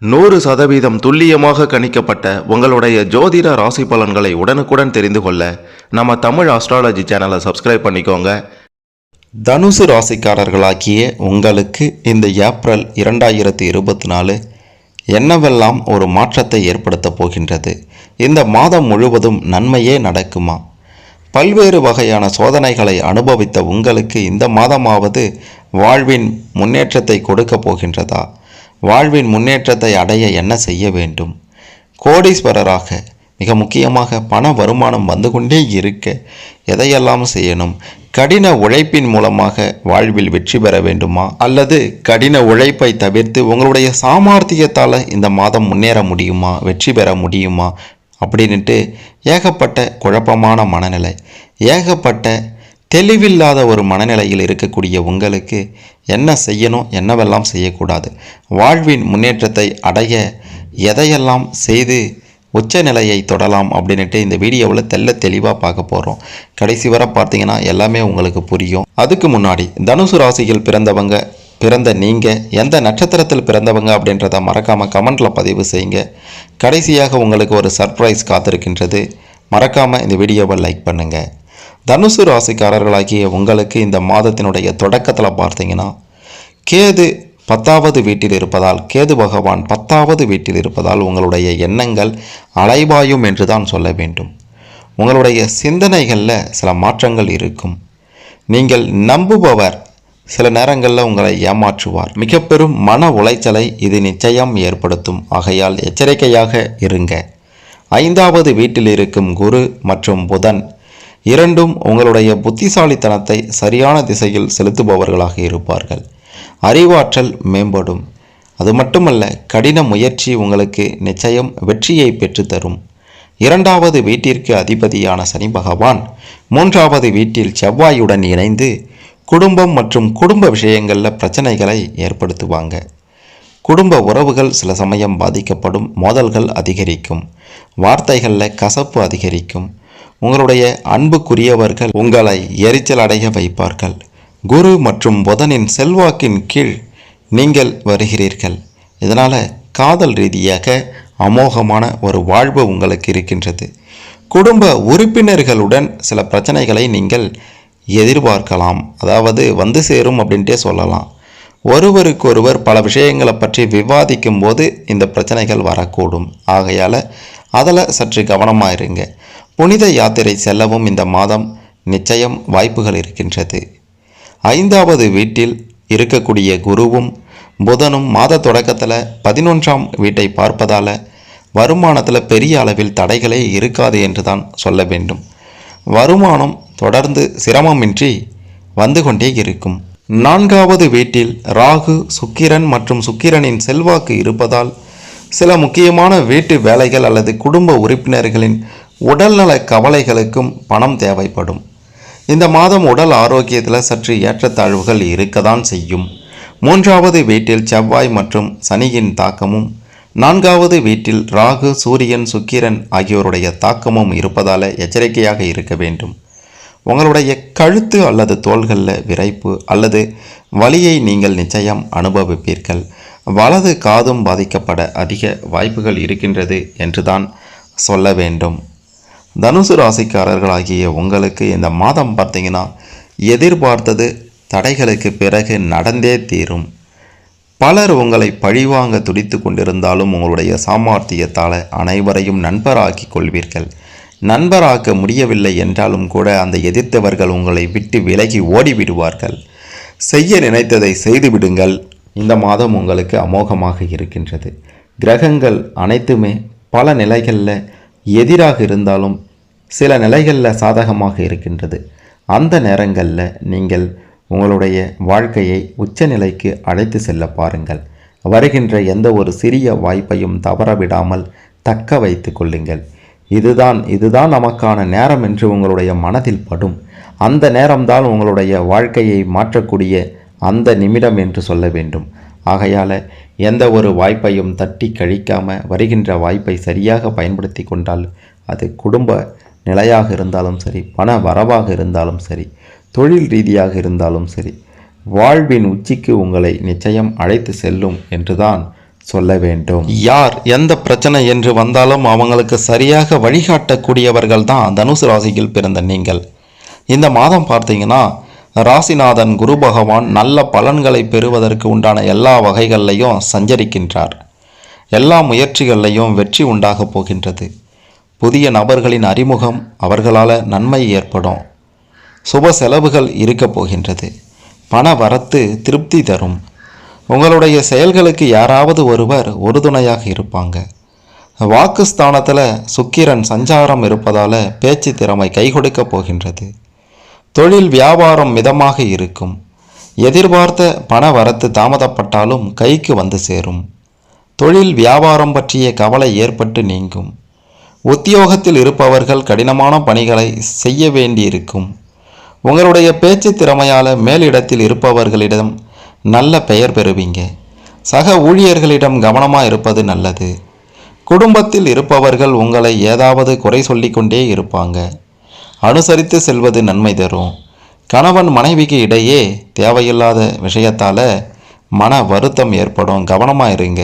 100% துல்லியமாக கணிக்கப்பட்ட உங்களுடைய ஜோதிட ராசி பலன்களை உடனுக்குடன் தெரிந்து கொள்ள நம்ம தமிழ் ஆஸ்ட்ராலஜி சேனலை சப்ஸ்கிரைப் பண்ணிக்கோங்க. தனுசு ராசிக்காரர்களாகிய உங்களுக்கு இந்த ஏப்ரல் 2024 என்னவெல்லாம் ஒரு மாற்றத்தை ஏற்படுத்த போகின்றது? இந்த மாதம் முழுவதும் நன்மையே நடக்குமா? பல்வேறு வகையான சோதனைகளை அனுபவித்த உங்களுக்கு இந்த மாதமாவது வாழ்வின் முன்னேற்றத்தை கொடுக்க போகின்றதா? வாழ்வின் முன்னேற்றத்தை அடைய என்ன செய்ய வேண்டும்? கோடீஸ்வரராக, மிக முக்கியமாக பண வருமானம் வந்து கொண்டே இருக்க எதையெல்லாம் செய்யணும்? கடின உழைப்பின் மூலமாக வாழ்வில் வெற்றி பெற வேண்டுமா, அல்லது கடின உழைப்பை தவிர்த்து உங்களுடைய சாமர்த்தியத்தால் இந்த மாதம் முன்னேற முடியுமா, வெற்றி பெற முடியுமா அப்படின்ட்டு ஏகப்பட்ட குழப்பமான மனநிலை, ஏகப்பட்ட தெளிவில்லாத ஒரு மனநிலையில் இருக்கக்கூடிய உங்களுக்கு என்ன செய்யணும், என்னவெல்லாம் செய்யக்கூடாது, வாழ்வின் முன்னேற்றத்தை அடைய எதையெல்லாம் செய்து உச்ச நிலையை தொடலாம் அப்படின்ட்டு இந்த வீடியோவில் தெளிவாக பார்க்க போகிறோம். கடைசி வரை பார்த்தீங்கன்னா எல்லாமே உங்களுக்கு புரியும். அதுக்கு முன்னாடி தனுசு ராசியில் பிறந்த நீங்கள் எந்த நட்சத்திரத்தில் பிறந்தவங்க அப்படின்றத மறக்காமல் கமெண்ட்டில் பதிவு செய்யுங்க. கடைசியாக உங்களுக்கு ஒரு சர்ப்ரைஸ் காத்திருக்கின்றது. மறக்காமல் இந்த வீடியோவை லைக் பண்ணுங்கள். தனுசு ராசிக்காரர்களாகிய உங்களுக்கு இந்த மாதத்தினுடைய தொடக்கத்தில் பார்த்தீங்கன்னா கேது 10வது வீட்டில் இருப்பதால், கேது பகவான் 10வது வீட்டில் இருப்பதால் உங்களுடைய எண்ணங்கள் அலைபாயும் என்று தான் சொல்ல வேண்டும். உங்களுடைய சிந்தனைகளில் சில மாற்றங்கள் இருக்கும். நீங்கள் நம்புபவர் சில நேரங்களில் உங்களை ஏமாற்றுவார். மிக பெரும் மன உளைச்சலை இது நிச்சயம் ஏற்படுத்தும். ஆகையால் எச்சரிக்கையாக இருங்க. 5வது வீட்டில் இருக்கும் குரு மற்றும் புதன் இரண்டும் உங்களுடைய புத்திசாலித்தனத்தை சரியான திசையில் செலுத்துபவர்களாக இருப்பார்கள். அறிவாற்றல் மேம்படும். அது மட்டுமல்ல, கடின முயற்சி உங்களுக்கு நிச்சயம் வெற்றியை பெற்றுத்தரும். 2வது வீட்டிற்கு அதிபதியான சனி பகவான் 3வது வீட்டில் செவ்வாயுடன் இணைந்து குடும்பம் மற்றும் குடும்ப விஷயங்களில் பிரச்சனைகளை ஏற்படுத்துவாங்க. குடும்ப உறவுகள் சில சமயம் பாதிக்கப்படும். மோதல்கள் அதிகரிக்கும். வார்த்தைகளில் கசப்பு அதிகரிக்கும். உங்களுடைய அன்புக்குரியவர்கள் உங்களை எரிச்சல் அடைய வைப்பார்கள். குரு மற்றும் புதனின் செல்வாக்கின் கீழ் நீங்கள் வருகிறீர்கள். இதனால் காதல் ரீதியாக அமோகமான ஒரு வாழ்வு உங்களுக்கு இருக்கின்றது. குடும்ப உறுப்பினர்களுடன் சில பிரச்சனைகளை நீங்கள் எதிர்பார்க்கலாம். அதாவது வந்து சேரும் அப்படின்ட்டே சொல்லலாம். ஒருவருக்கொருவர் பல விஷயங்களை பற்றி விவாதிக்கும் போது இந்த பிரச்சனைகள் வரக்கூடும். ஆகையால் அதில் சற்று கவனமாக இருங்க. புனித யாத்திரை செல்லவும் இந்த மாதம் நிச்சயம் வாய்ப்புகள் இருக்கின்றது. 5வது வீட்டில் இருக்கக்கூடிய குருவும் புதனும் மாத தொடக்கத்தில் 11ஆம் வீட்டை பார்ப்பதால் வருமானத்தில் பெரிய அளவில் தடைகளே இருக்காது என்று தான் சொல்ல வேண்டும். வருமானம் தொடர்ந்து சிரமமின்றி வந்து கொண்டே இருக்கும். 4வது வீட்டில் ராகு, சுக்கிரன் மற்றும் சுக்கிரனின் செல்வாக்கு இருப்பதால் சில முக்கியமான வீட்டு வேலைகள் அல்லது குடும்ப உறுப்பினர்களின் உடல்நல கவலைகளுக்கும் பணம் தேவைப்படும். இந்த மாதம் உடல் ஆரோக்கியத்தில் சற்று ஏற்றத்தாழ்வுகள் இருக்கத்தான் செய்யும். 3வது வீட்டில் செவ்வாய் மற்றும் சனியின் தாக்கமும் 4வது வீட்டில் ராகு, சூரியன், சுக்கிரன் ஆகியோருடைய தாக்கமும் இருப்பதால் எச்சரிக்கையாக இருக்க வேண்டும். உங்களுடைய கழுத்து அல்லது தோள்களில் விரைப்பு அல்லது வலியை நீங்கள் நிச்சயம் அனுபவிப்பீர்கள். வலது காதும் பாதிக்கப்பட அதிக வாய்ப்புகள் இருக்கின்றது என்று தான் சொல்ல வேண்டும். தனுசு ராசிக்காரர்களாகிய உங்களுக்கு இந்த மாதம் பார்த்தீங்கன்னா எதிர்பார்த்தது தடைகளுக்கு பிறகு நடந்தே தீரும். பலர் உங்களை பழிவாங்க துடித்து கொண்டிருந்தாலும் உங்களுடைய சாமர்த்தியத்தால் அனைவரையும் நண்பராக்கி கொள்வீர்கள். நண்பராக்க முடியவில்லை என்றாலும் கூட அந்த எதிர்த்தவர்கள் உங்களை விட்டு விலகி ஓடிவிடுவார்கள். செய்ய நினைத்ததை செய்துவிடுங்கள். இந்த மாதம் உங்களுக்கு அமோகமாக இருக்கின்றது. கிரகங்கள் அனைத்துமே பல நிலைகளில் எதிராக இருந்தாலும் சில நிலைகளில் சாதகமாக இருக்கின்றது. அந்த நேரங்களில் நீங்கள் உங்களுடைய வாழ்க்கையை உச்சநிலைக்கு அழைத்து செல்ல பாருங்கள். வருகின்ற எந்த ஒரு சிறிய வாய்ப்பையும் தவறவிடாமல் தக்க வைத்து கொள்ளுங்கள். இதுதான் நமக்கான நேரம் என்று உங்களுடைய மனதில் படும். அந்த நேரம்தான் உங்களுடைய வாழ்க்கையை மாற்றக்கூடிய அந்த நிமிடம் என்று சொல்ல வேண்டும். ஆகையால் எந்த ஒரு வாய்ப்பையும் தட்டி கழிக்காமல் வருகின்ற வாய்ப்பை சரியாக பயன்படுத்தி கொண்டால் அது குடும்ப நிலையாக இருந்தாலும் சரி, பண வரவாக இருந்தாலும் சரி, தொழில் ரீதியாக இருந்தாலும் சரி, வாழ்வின் உச்சிக்கு உங்களை நிச்சயம் அழைத்து செல்லும் என்றுதான் சொல்ல வேண்டும். யார் எந்த பிரச்சனை என்று வந்தாலும் அவங்களுக்கு சரியாக வழிகாட்டக்கூடியவர்கள் தான் தனுசு ராசியில் பிறந்த நீங்கள். இந்த மாதம் பார்த்தீங்கன்னா ராசிநாதன் குரு பகவான் நல்ல பலன்களை பெறுவதற்கு உண்டான எல்லா வகைகள்லையும் சஞ்சரிக்கின்றார். எல்லா முயற்சிகள்லையும் வெற்றி உண்டாகப் போகின்றது. புதிய நபர்களின் அறிமுகம், அவர்களால் நன்மை ஏற்படும். சுப செலவுகள் இருக்கப் போகின்றது. பண வரத்து திருப்தி தரும். உங்களுடைய செயல்களுக்கு யாராவது ஒருவர் உறுதுணையாக இருப்பாங்க. வாக்குஸ்தானத்தில் சுக்கிரன் சஞ்சாரம் இருப்பதால் பேச்சு திறமை கை கொடுக்க போகின்றது. தொழில் வியாபாரம் மிதமாக இருக்கும். எதிர்பார்த்த பண வரத்து தாமதப்பட்டாலும் கைக்கு வந்து சேரும். தொழில் வியாபாரம் பற்றிய கவலை ஏற்பட்டு நீங்கும். உத்தியோகத்தில் இருப்பவர்கள் கடினமான பணிகளை செய்ய வேண்டியிருக்கும். உங்களுடைய பேச்சு திறமையால் மேலிடத்தில் இருப்பவர்களிடம் நல்ல பெயர் பெறுவீங்க. சக ஊழியர்களிடம் கவனமாக இருப்பது நல்லது. குடும்பத்தில் இருப்பவர்கள் உங்களை ஏதாவது குறை சொல்லிக்கொண்டே இருப்பாங்க. அனுசரித்து செல்வது நன்மை தரும். கணவன் மனைவிக்கு இடையே தேவையில்லாத விஷயத்தால் மன வருத்தம் ஏற்படும். கவனமாக இருங்க.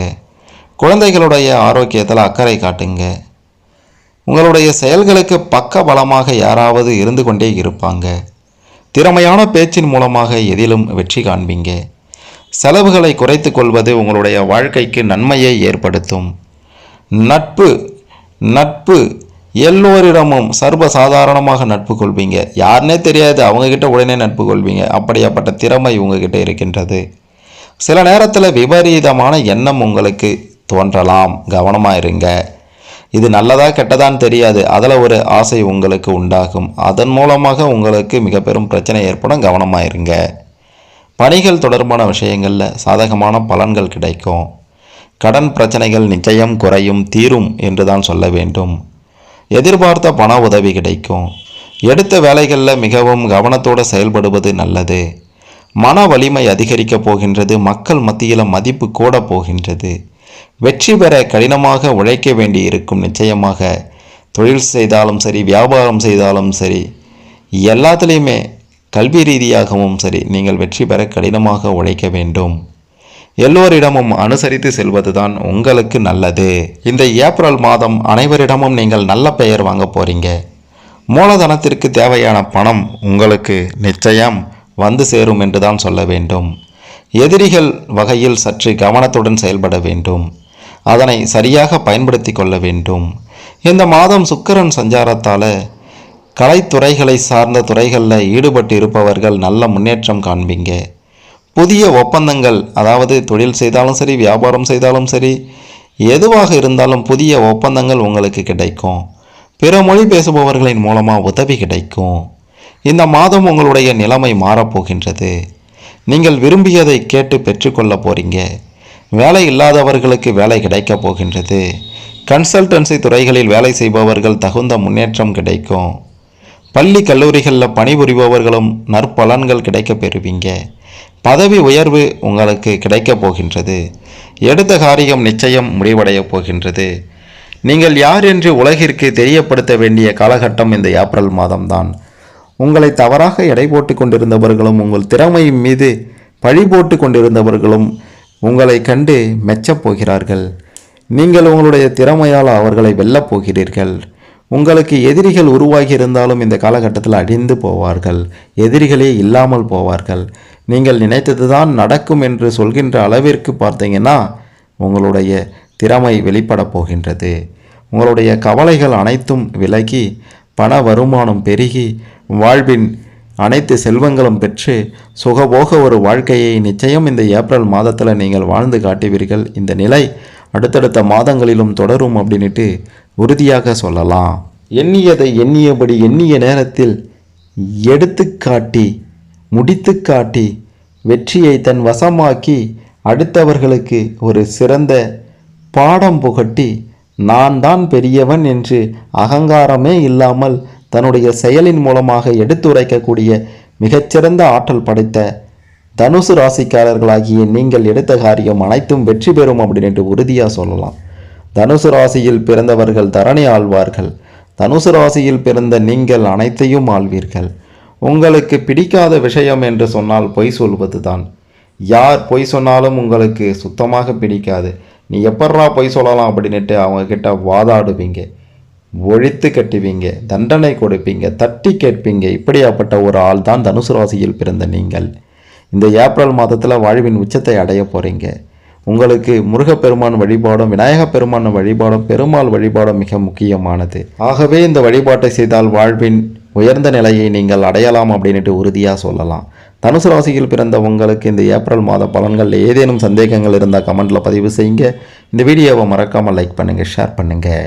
குழந்தைகளுடைய ஆரோக்கியத்தில் அக்கறை காட்டுங்க. உங்களுடைய செயல்களுக்கு பக்க பலமாக யாராவது இருந்து கொண்டே இருப்பாங்க. திறமையான பேச்சின் மூலமாக எதிலும் வெற்றி காண்பீங்க. செலவுகளை குறைத்து கொள்வது உங்களுடைய வாழ்க்கைக்கு நன்மையை ஏற்படுத்தும். நட்பு எல்லோரிடமும் சர்வசாதாரணமாக நட்பு கொள்வீங்க. யாருன்னே தெரியாது, அவங்கக்கிட்ட உடனே நட்பு கொள்வீங்க. அப்படியாப்பட்ட திறமை உங்ககிட்ட இருக்கின்றது. சில நேரத்தில் விபரீதமான எண்ணம் உங்களுக்கு தோன்றலாம். கவனமாக இருங்க. இது நல்லதா கெட்டதான்னு தெரியாது. அதில் ஒரு ஆசை உங்களுக்கு உண்டாகும். அதன் மூலமாக உங்களுக்கு மிக பெரும் பிரச்சனை ஏற்படும். கவனமாக இருங்க. பணிகள் தொடர்பான விஷயங்களில் சாதகமான பலன்கள் கிடைக்கும். கடன் பிரச்சனைகள் நிச்சயம் குறையும், தீரும் என்று தான் சொல்ல வேண்டும். எதிர்பார்த்த பண உதவி கிடைக்கும். எடுத்த வேலைகளில் மிகவும் கவனத்தோடு செயல்படுவது நல்லது. மன வலிமை அதிகரிக்கப் போகின்றது. மக்கள் மத்தியில் மதிப்பு கூட போகின்றது. வெற்றி பெற கடினமாக உழைக்க வேண்டி இருக்கும். நிச்சயமாக தொழில் செய்தாலும் சரி, வியாபாரம் செய்தாலும் சரி, எல்லாத்துலேயுமே கல்வி ரீதியாகவும் சரி, நீங்கள் வெற்றி பெற கடினமாக உழைக்க வேண்டும். எல்லோரிடமும் அனுசரித்து செல்வதுதான் உங்களுக்கு நல்லது. இந்த ஏப்ரல் மாதம் அனைவரிடமும் நீங்கள் நல்ல பெயர் வாங்க போறீங்க. மூலதனத்திற்கு தேவையான பணம் உங்களுக்கு நிச்சயம் வந்து சேரும் என்று தான் சொல்ல வேண்டும். எதிரிகள் வகையில் சற்று கவனத்துடன் செயல்பட வேண்டும். அதனை சரியாக பயன்படுத்தி கொள்ள வேண்டும். இந்த மாதம் சுக்கிரன் சஞ்சாரத்தால் கலைத்துறைகளை சார்ந்த துறைகளில் ஈடுபட்டு இருப்பவர்கள் நல்ல முன்னேற்றம் காண்பீங்க. புதிய ஒப்பந்தங்கள், அதாவது தொழில் செய்தாலும் சரி, வியாபாரம் செய்தாலும் சரி, எதுவாக இருந்தாலும் புதிய ஒப்பந்தங்கள் உங்களுக்கு கிடைக்கும். பிற மொழி பேசுபவர்களின் மூலமாக உதவி கிடைக்கும். இந்த மாதம் உங்களுடைய நிலைமை மாறப்போகின்றது. நீங்கள் விரும்பியதை கேட்டு பெற்றுக்கொள்ள போறீங்க. வேலை இல்லாதவர்களுக்கு வேலை கிடைக்கப் போகின்றது. கன்சல்டன்சி துறைகளில் வேலை செய்பவர்கள் தகுந்த முன்னேற்றம் கிடைக்கும். பள்ளி கல்லூரிகளில் பணிபுரிபவர்களும் நற்பலன்கள் கிடைக்க பெறுவீங்க. பதவி உயர்வு உங்களுக்கு கிடைக்கப் போகின்றது. எடுத்த காரியம் நிச்சயம் முடிவடைய போகின்றது. நீங்கள் யார் என்று உலகிற்கு தெரியப்படுத்த வேண்டிய காலகட்டம் இந்த ஏப்ரல் மாதம்தான். உங்களை தவறாக எடை போட்டு கொண்டிருந்தவர்களும் உங்கள் திறமையின் மீது பழி போட்டு கொண்டிருந்தவர்களும் உங்களை கண்டு மெச்சப் போகிறார்கள். நீங்கள் உங்களுடைய திறமையால் அவர்களை வெல்லப் போகிறீர்கள். உங்களுக்கு எதிரிகள் உருவாகி இருந்தாலும் இந்த காலகட்டத்தில் அழிந்து போவார்கள். எதிரிகளே இல்லாமல் போவார்கள். நீங்கள் நினைத்தது தான் நடக்கும் என்று சொல்கின்ற அளவிற்கு பார்த்தீங்கன்னா உங்களுடைய திறமை வெளிப்பட போகின்றது. உங்களுடைய கவலைகள் அனைத்தும் விலகி பண வருமானம் பெருகி வாழ்வின் அனைத்து செல்வங்களும் பெற்று சுகபோக ஒரு வாழ்க்கையை நிச்சயம் இந்த ஏப்ரல் மாதத்தில் நீங்கள் வாழ்ந்து காட்டுவீர்கள். இந்த நிலை அடுத்தடுத்த மாதங்களிலும் தொடரும் அப்படின்ட்டு உறுதியாக சொல்லலாம். எண்ணியதை எண்ணியபடி எண்ணிய நேரத்தில் எடுத்து காட்டி முடித்து காட்டி வெற்றியை தன் வசமாக்கி அடுத்தவர்களுக்கு ஒரு சிறந்த பாடம் புகட்டி நான் தான் பெரியவன் என்று அகங்காரமே இல்லாமல் தன்னுடைய செயலின் மூலமாக எடுத்துரைக்கக்கூடிய மிகச்சிறந்த ஆற்றல் படைத்த தனுசு ராசிக்காரர்களாகிய நீங்கள் எடுத்த காரியம் அனைத்தும் வெற்றி பெறும் அப்படின்னு உறுதியாக சொல்லலாம். தனுசு ராசியில் பிறந்தவர்கள் தரணி ஆழ்வார்கள். தனுசு ராசியில் பிறந்த நீங்கள் அனைத்தையும் ஆள்வீர்கள். உங்களுக்கு பிடிக்காத விஷயம் என்று சொன்னால் பொய் சொல்வது தான். யார் பொய் சொன்னாலும் உங்களுக்கு சுத்தமாக பிடிக்காது. நீ எப்பட்றா பொய் சொல்லலாம் அப்படின்ட்டு அவங்கக்கிட்ட வாதாடுவீங்க, ஒழித்து கட்டுவீங்க, தண்டனை கொடுப்பீங்க, தட்டி கேட்பீங்க. இப்படியாப்பட்ட ஒரு ஆள் தான் தனுசு ராசியில் பிறந்த நீங்கள். இந்த ஏப்ரல் மாதத்தில் வாழ்வின் உச்சத்தை அடைய போகிறீங்க. உங்களுக்கு முருகப்பெருமான் வழிபாடும் விநாயகப் பெருமான் வழிபாடும் பெருமாள் வழிபாடும் மிக முக்கியமானது. ஆகவே இந்த வழிபாட்டை செய்தால் வாழ்வின் உயர்ந்த நிலையை நீங்கள் அடையலாம் அப்படின்ட்டு உறுதியாக சொல்லலாம். தனுசு ராசியில் பிறந்த உங்களுக்கு இந்த ஏப்ரல் மாத பலன்களில் ஏதேனும் சந்தேகங்கள் இருந்தால் கமெண்ட்டில் பதிவு செய்யுங்க. இந்த வீடியோவை மறக்காமல் லைக் பண்ணுங்கள், ஷேர் பண்ணுங்கள்.